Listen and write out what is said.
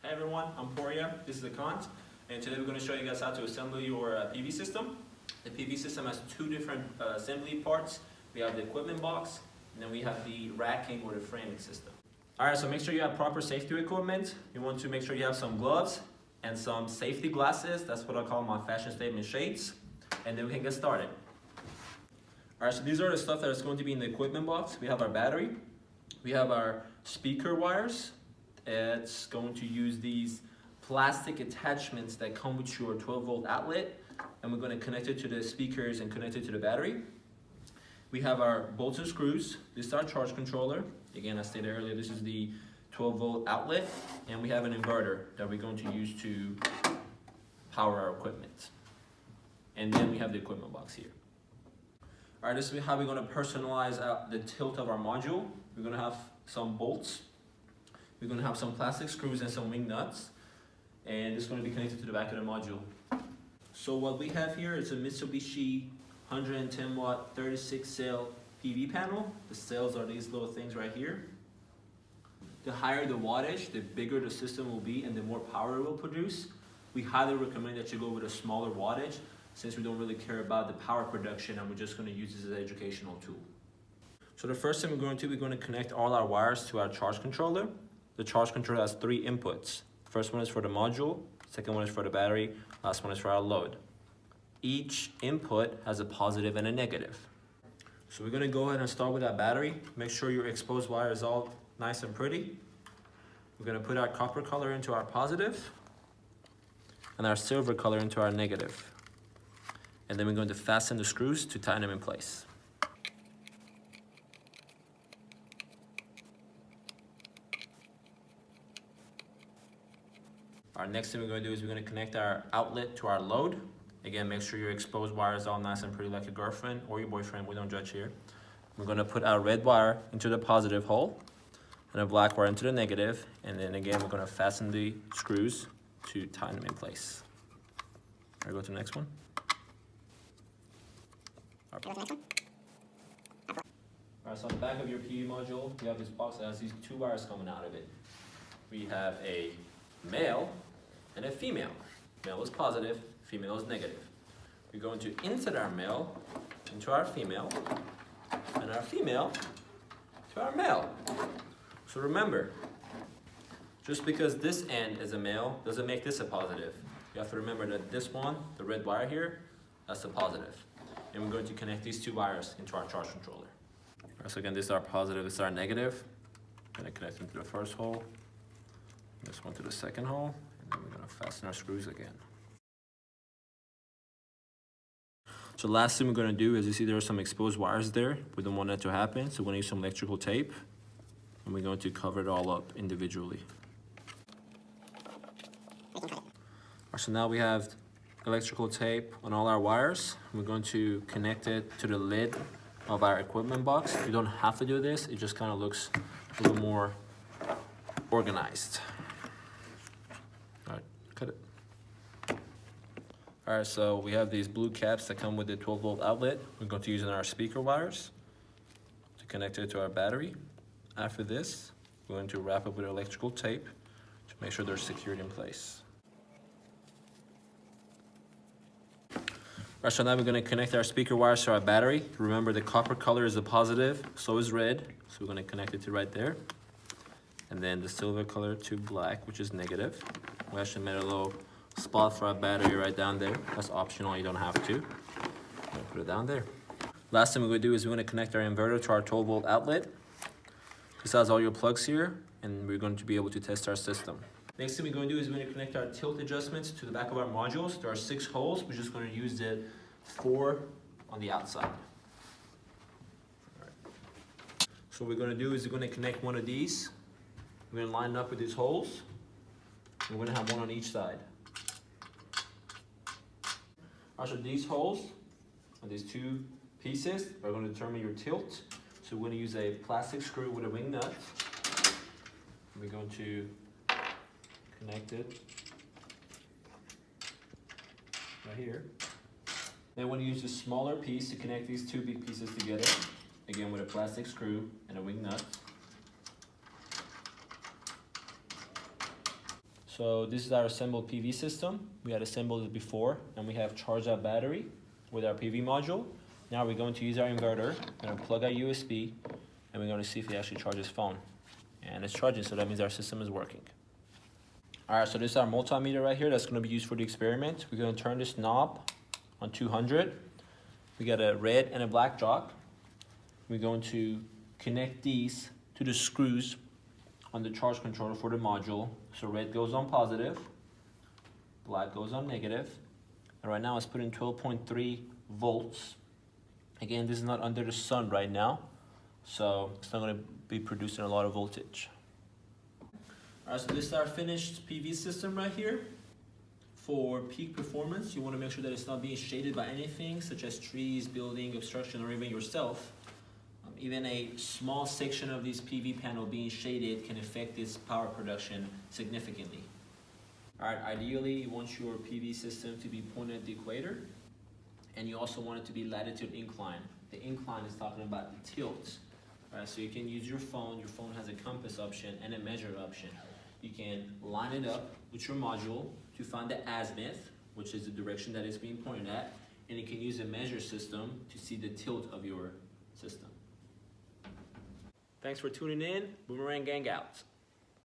Hey everyone, I'm Poria, this is Akant, and today we're going to show you guys how to assemble your PV system. The PV system has two different assembly parts. We have the equipment box, and then we have the racking or the framing system. Alright, so make sure you have proper safety equipment. You want to make sure you have some gloves and some safety glasses. That's what I call my fashion statement shades. And then we can get started. Alright, so these are the stuff that is going to be in the equipment box. We have our battery. We have our speaker wires. It's going to use these plastic attachments that come with your 12-volt outlet, and we're going to connect it to the speakers and connect it to the battery. We have our bolts and screws. This is our charge controller. Again, I stated earlier, this is the 12-volt outlet, and we have an inverter that we're going to use to power our equipment. And then we have the equipment box here. All right, this is how we're going to personalize out the tilt of our module. We're going to have some bolts. We're going to have some plastic screws and some wing nuts, and it's going to be connected to the back of the module. So what we have here is a Mitsubishi 110 watt 36 cell PV panel. The cells are these little things right here. The higher the wattage, the bigger the system will be and the more power it will produce. We highly recommend that you go with a smaller wattage since we don't really care about the power production and we're just going to use this as an educational tool. So the first thing we're going to connect all our wires to our charge controller. The charge controller has three inputs. First one is for the module, second one is for the battery, last one is for our load. Each input has a positive and a negative. So we're going to go ahead and start with our battery. Make sure your exposed wire is all nice and pretty. We're going to put our copper color into our positive and our silver color into our negative. And then we're going to fasten the screws to tighten them in place. Our next thing we're going to do is we're going to connect our outlet to our load. Again, make sure your exposed wire is all nice and pretty like your girlfriend or your boyfriend. We don't judge here. We're going to put our red wire into the positive hole and a black wire into the negative. And then again, we're going to fasten the screws to tighten them in place. All right, go to the next one. All right, so on the back of your PV module, you have this box that has these two wires coming out of it. We have a male and a female. Male is positive, female is negative. We're going to insert our male into our female, and our female to our male. So remember, just because this end is a male doesn't make this a positive. You have to remember that this one, the red wire here, that's a positive. And we're going to connect these two wires into our charge controller. All right, so again, this is our positive, this is our negative. I'm going to connect them to the first hole. This one to the second hole, and then we're going to fasten our screws again. So last thing we're going to do is, you see there are some exposed wires there. We don't want that to happen, so we're going to use some electrical tape, and we're going to cover it all up individually. So now we have electrical tape on all our wires. We're going to connect it to the lid of our equipment box. You don't have to do this, it just kind of looks a little more organized. Cut it. All right, so we have these blue caps that come with the 12-volt outlet. We're going to use in our speaker wires to connect it to our battery. After this, we're going to wrap it with electrical tape to make sure they're secured in place. All right, so now we're going to connect our speaker wires to our battery. Remember, the copper color is a positive, so is red. So we're going to connect it to right there. And then the silver color to black, which is negative. We actually made a little spot for our battery right down there. That's optional, you don't have to. I'm gonna put it down there. Last thing we're gonna do is we're gonna connect our inverter to our 12-volt outlet. This has all your plugs here, and we're going to be able to test our system. Next thing we're gonna do is we're gonna connect our tilt adjustments to the back of our modules. There are 6 holes. We're just gonna use the 4 on the outside. All right. So what we're gonna do is we're gonna connect one of these. We're gonna line it up with these holes. We're gonna have one on each side. All right, so these holes on these 2 pieces are gonna determine your tilt. So we're gonna use a plastic screw with a wing nut. We're going to connect it right here. Then we're gonna use a smaller piece to connect these 2 big pieces together. Again, with a plastic screw and a wing nut. So this is our assembled PV system. We had assembled it before, and we have charged our battery with our PV module. Now we're going to use our inverter. We're going to plug our USB, and we're going to see if it actually charges phone. And it's charging, so that means our system is working. All right, so this is our multimeter right here that's going to be used for the experiment. We're going to turn this knob on 200. We got a red and a black jock. We're going to connect these to the screws on the charge controller for the module. So red goes on positive, black goes on negative. And right now it's putting 12.3 volts. Again, this is not under the sun right now, so it's not going to be producing a lot of voltage. All right, so this is our finished PV system right here. For peak performance, you want to make sure that it's not being shaded by anything such as trees, building, obstruction, or even yourself. Even a small section of this PV panel being shaded can affect its power production significantly. All right, ideally you want your PV system to be pointed at the equator, and you also want it to be latitude incline. The incline is talking about the tilt. All right, so you can use your phone. Your phone has a compass option and a measure option. You can line it up with your module to find the azimuth, which is the direction that it's being pointed at, and you can use a measure system to see the tilt of your system. Thanks for tuning in. Boomerang Gang out.